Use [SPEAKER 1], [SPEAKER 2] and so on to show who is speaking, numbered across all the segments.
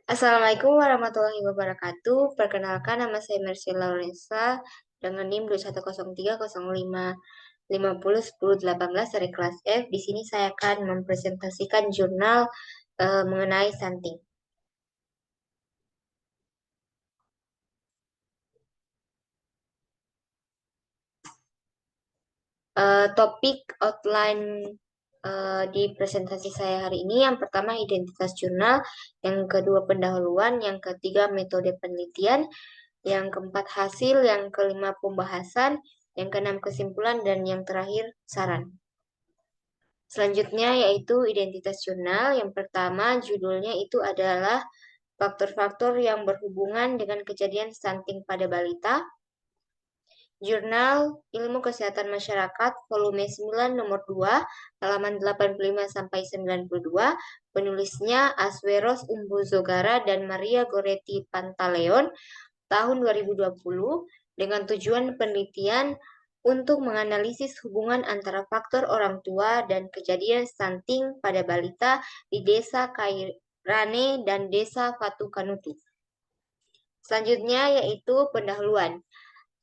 [SPEAKER 1] Assalamualaikum warahmatullahi wabarakatuh. Perkenalkan, nama saya Mercy Laurensa dengan NIM 210305501018 dari kelas F. Di sini saya akan mempresentasikan jurnal mengenai stunting. Topik outline di presentasi saya hari ini, yang pertama identitas jurnal, yang kedua pendahuluan, yang ketiga metode penelitian, yang keempat hasil, yang kelima pembahasan, yang keenam kesimpulan, dan yang terakhir saran. Selanjutnya yaitu identitas jurnal. Yang pertama judulnya itu adalah faktor-faktor yang berhubungan dengan kejadian stunting pada balita. Jurnal Ilmu Kesehatan Masyarakat volume 9 nomor 2 halaman 85 sampai 92. Penulisnya Asweros Umbuzogara dan Maria Goretti Pantaleon tahun 2020 dengan tujuan penelitian untuk menganalisis hubungan antara faktor orang tua dan kejadian stunting pada balita di Desa Kairane dan Desa Fatu Kanutu. Selanjutnya yaitu pendahuluan.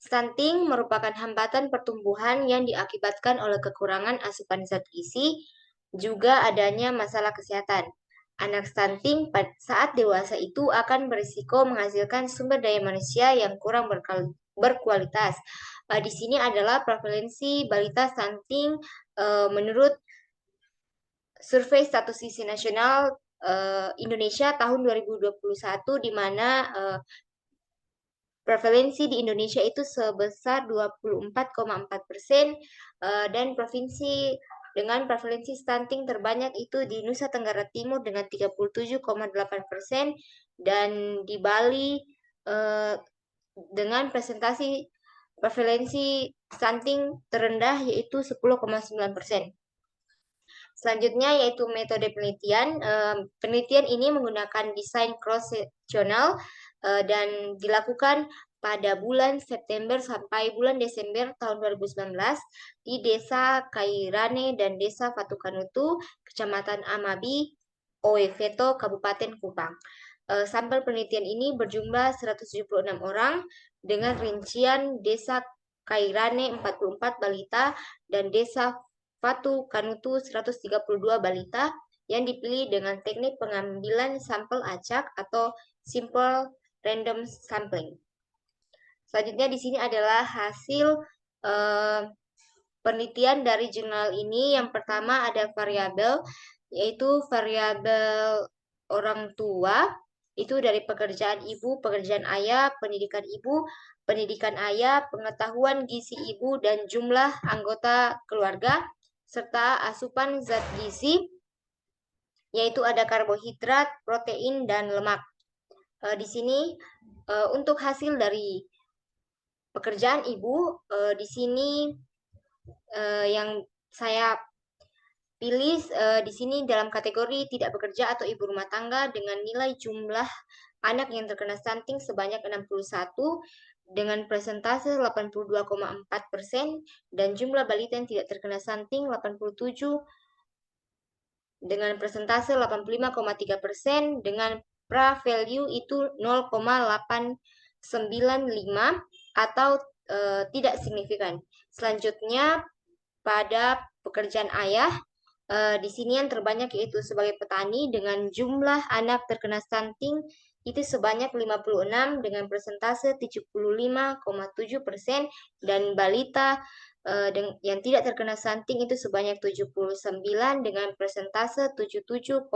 [SPEAKER 1] Stunting merupakan hambatan pertumbuhan yang diakibatkan oleh kekurangan asupan zat gizi, juga adanya masalah kesehatan. Anak stunting saat dewasa itu akan berisiko menghasilkan sumber daya manusia yang kurang berkualitas. Di sini adalah prevalensi balita stunting menurut Survei Status Gizi Nasional Indonesia tahun 2021, di mana prevalensi di Indonesia itu sebesar 24,4%, dan provinsi dengan prevalensi stunting terbanyak itu di Nusa Tenggara Timur dengan 37,8%, dan di Bali dengan presentasi prevalensi stunting terendah yaitu 10,9%. Selanjutnya yaitu metode penelitian. Penelitian ini menggunakan desain cross-sectional dan dilakukan pada bulan September sampai bulan Desember tahun 2019 di Desa Kairane dan Desa Fatu Kanutu, Kecamatan Amabi, Oeveto, Kabupaten Kupang. Sampel penelitian ini berjumlah 176 orang dengan rincian Desa Kairane 44 balita dan Desa Fatu Kanutu 132 balita yang dipilih dengan teknik pengambilan sampel acak atau simple random sampling. Selanjutnya di sini adalah hasil penelitian dari jurnal ini. Yang pertama ada variabel, yaitu variabel orang tua, itu dari pekerjaan ibu, pekerjaan ayah, pendidikan ayah, pengetahuan gizi ibu dan jumlah anggota keluarga, serta asupan zat gizi, yaitu ada karbohidrat, protein, dan lemak. Di sini untuk hasil dari pekerjaan ibu, di sini yang saya pilih di sini dalam kategori tidak bekerja atau ibu rumah tangga dengan nilai jumlah anak yang terkena stunting sebanyak 61 dengan persentase 82,4% dan jumlah balita yang tidak terkena stunting 87 dengan persentase 85,3% dengan pra value itu 0,895 atau tidak signifikan. Selanjutnya pada pekerjaan ayah, di sini yang terbanyak yaitu sebagai petani dengan jumlah anak terkena stunting itu sebanyak 56 dengan persentase 75,7% dan balita yang tidak terkena stunting itu sebanyak 79 dengan persentase 77,5%.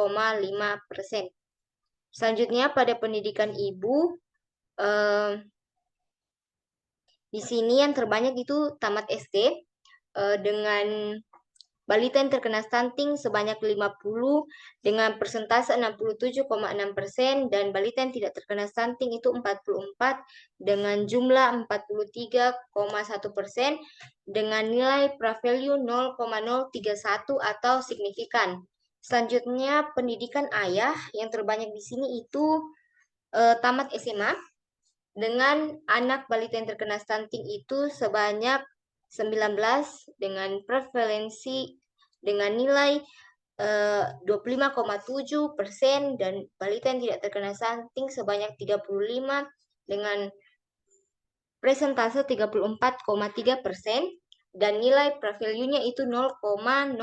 [SPEAKER 1] Selanjutnya pada pendidikan ibu, di sini yang terbanyak itu tamat SD dengan balita yang terkena stunting sebanyak 50 dengan persentase 67,6% dan balita yang tidak terkena stunting itu 44 dengan jumlah 43,1% dengan nilai pra-value 0,031 atau signifikan. Selanjutnya pendidikan ayah yang terbanyak di sini itu tamat SMA dengan anak balita yang terkena stunting itu sebanyak 19 dengan prevalensi dengan nilai 25,7% dan balita yang tidak terkena stunting sebanyak 35 dengan presentase 34,3% dan nilai value-nya itu 0,035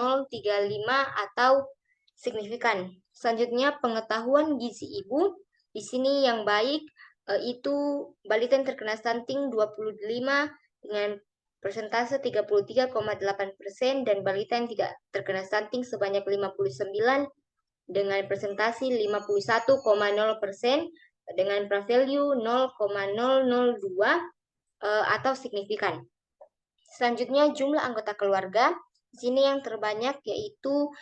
[SPEAKER 1] atau signifikan. Selanjutnya pengetahuan gizi ibu. Di sini yang baik itu balita yang terkena stunting 25 dengan persentase 33,8% dan balita yang tidak terkena stunting sebanyak 59 dengan presentasi 51,0% dengan pra-value 0,002 atau signifikan. Selanjutnya jumlah anggota keluarga. Di sini yang terbanyak yaitu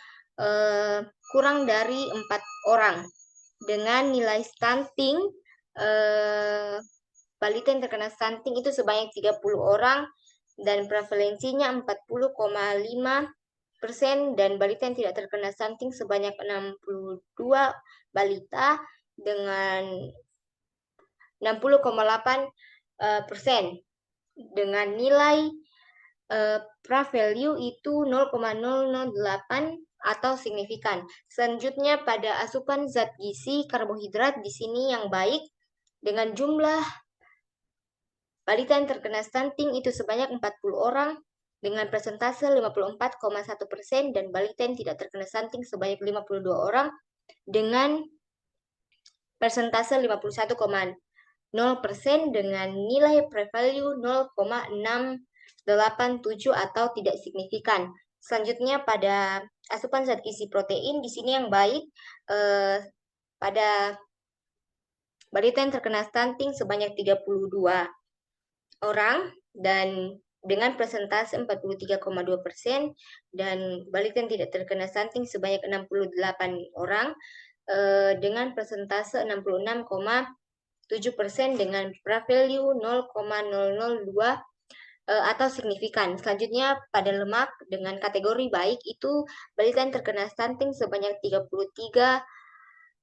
[SPEAKER 1] kurang dari 4 orang dengan nilai stunting balita yang terkena stunting itu sebanyak 30 orang dan prevalensinya 40,5% dan balita yang tidak terkena stunting sebanyak 62 balita dengan 60,8% dengan nilai pra-value itu 0,008 atau signifikan. Selanjutnya pada asupan zat gizi karbohidrat di sini yang baik dengan jumlah balita yang terkena stunting itu sebanyak 40 orang dengan persentase 54,1% dan balita yang tidak terkena stunting sebanyak 52 orang dengan persentase 51,0% dengan nilai pre-value 0,687 atau tidak signifikan. Selanjutnya pada asupan zat gizi protein di sini yang baik pada balita yang terkena stunting sebanyak 32 orang dan dengan persentase 43,2% dan balita yang tidak terkena stunting sebanyak 68 orang dengan persentase 66,7% dengan pra-value 0,002 atau signifikan. Selanjutnya pada lemak dengan kategori baik itu balita yang terkena stunting sebanyak 33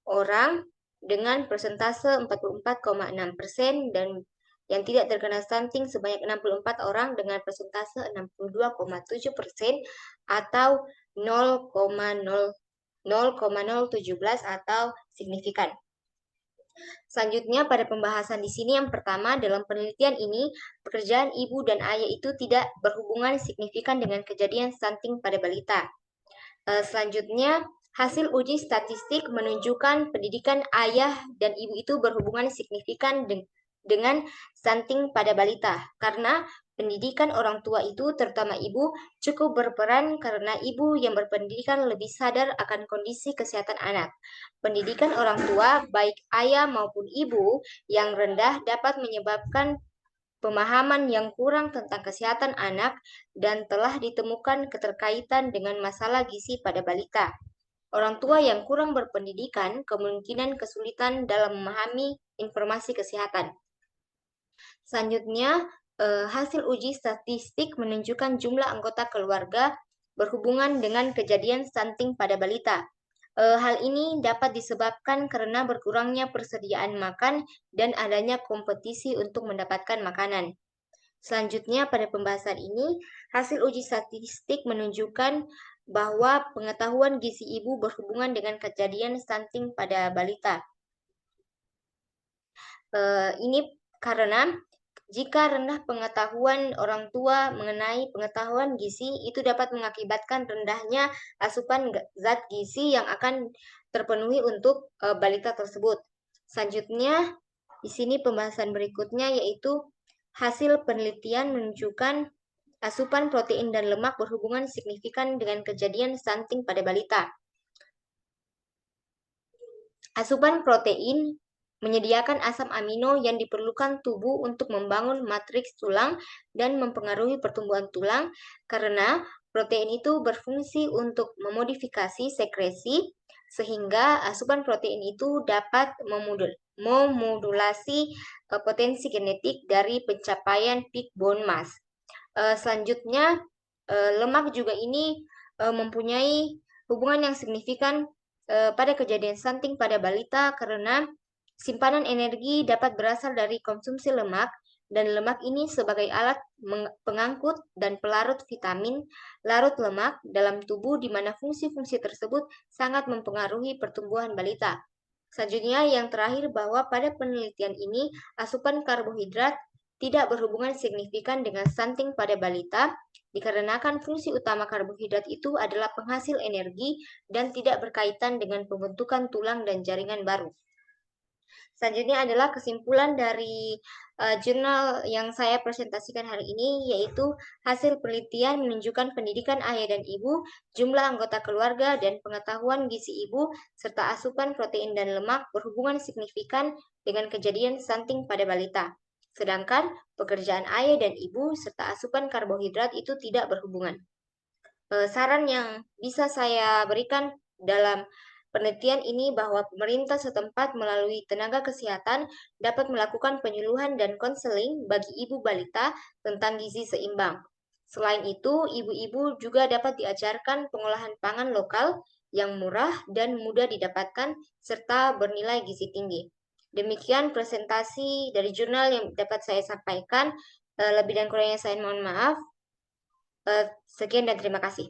[SPEAKER 1] orang dengan persentase 44,6% dan yang tidak terkena stunting sebanyak 64 orang dengan persentase 62,7% atau 0,017 atau signifikan. Selanjutnya pada pembahasan di sini yang pertama dalam penelitian ini pekerjaan ibu dan ayah itu tidak berhubungan signifikan dengan kejadian stunting pada balita. Selanjutnya hasil uji statistik menunjukkan pendidikan ayah dan ibu itu berhubungan signifikan dengan stunting pada balita karena pendidikan orang tua itu terutama ibu cukup berperan karena ibu yang berpendidikan lebih sadar akan kondisi kesehatan anak. Pendidikan orang tua baik ayah maupun ibu yang rendah dapat menyebabkan pemahaman yang kurang tentang kesehatan anak dan telah ditemukan keterkaitan dengan masalah gizi pada balita. Orang tua yang kurang berpendidikan kemungkinan kesulitan dalam memahami informasi kesehatan. Selanjutnya, hasil uji statistik menunjukkan jumlah anggota keluarga berhubungan dengan kejadian stunting pada balita. Hal ini dapat disebabkan karena berkurangnya persediaan makan dan adanya kompetisi untuk mendapatkan makanan. Selanjutnya, pada pembahasan ini, hasil uji statistik menunjukkan bahwa pengetahuan gizi ibu berhubungan dengan kejadian stunting pada balita. Ini karena jika rendah pengetahuan orang tua mengenai pengetahuan gizi, itu dapat mengakibatkan rendahnya asupan zat gizi yang akan terpenuhi untuk balita tersebut. Selanjutnya, di sini pembahasan berikutnya yaitu hasil penelitian menunjukkan asupan protein dan lemak berhubungan signifikan dengan kejadian stunting pada balita. Asupan protein menyediakan asam amino yang diperlukan tubuh untuk membangun matriks tulang dan mempengaruhi pertumbuhan tulang karena protein itu berfungsi untuk memodifikasi sekresi sehingga asupan protein itu dapat memodulasi potensi genetik dari pencapaian peak bone mass. Selanjutnya, lemak juga ini mempunyai hubungan yang signifikan pada kejadian stunting pada balita karena simpanan energi dapat berasal dari konsumsi lemak dan lemak ini sebagai alat pengangkut dan pelarut vitamin larut lemak dalam tubuh di mana fungsi-fungsi tersebut sangat mempengaruhi pertumbuhan balita. Selanjutnya, yang terakhir bahwa pada penelitian ini asupan karbohidrat tidak berhubungan signifikan dengan stunting pada balita, dikarenakan fungsi utama karbohidrat itu adalah penghasil energi dan tidak berkaitan dengan pembentukan tulang dan jaringan baru. Selanjutnya adalah kesimpulan dari jurnal yang saya presentasikan hari ini, yaitu hasil penelitian menunjukkan pendidikan ayah dan ibu, jumlah anggota keluarga, dan pengetahuan gizi ibu, serta asupan protein dan lemak berhubungan signifikan dengan kejadian stunting pada balita. Sedangkan pekerjaan ayah dan ibu serta asupan karbohidrat itu tidak berhubungan. Saran yang bisa saya berikan dalam penelitian ini bahwa pemerintah setempat melalui tenaga kesehatan dapat melakukan penyuluhan dan konseling bagi ibu balita tentang gizi seimbang. Selain itu, ibu-ibu juga dapat diajarkan pengolahan pangan lokal yang murah dan mudah didapatkan serta bernilai gizi tinggi. Demikian presentasi dari jurnal yang dapat saya sampaikan. Lebih dan kurangnya saya mohon maaf. Sekian dan terima kasih.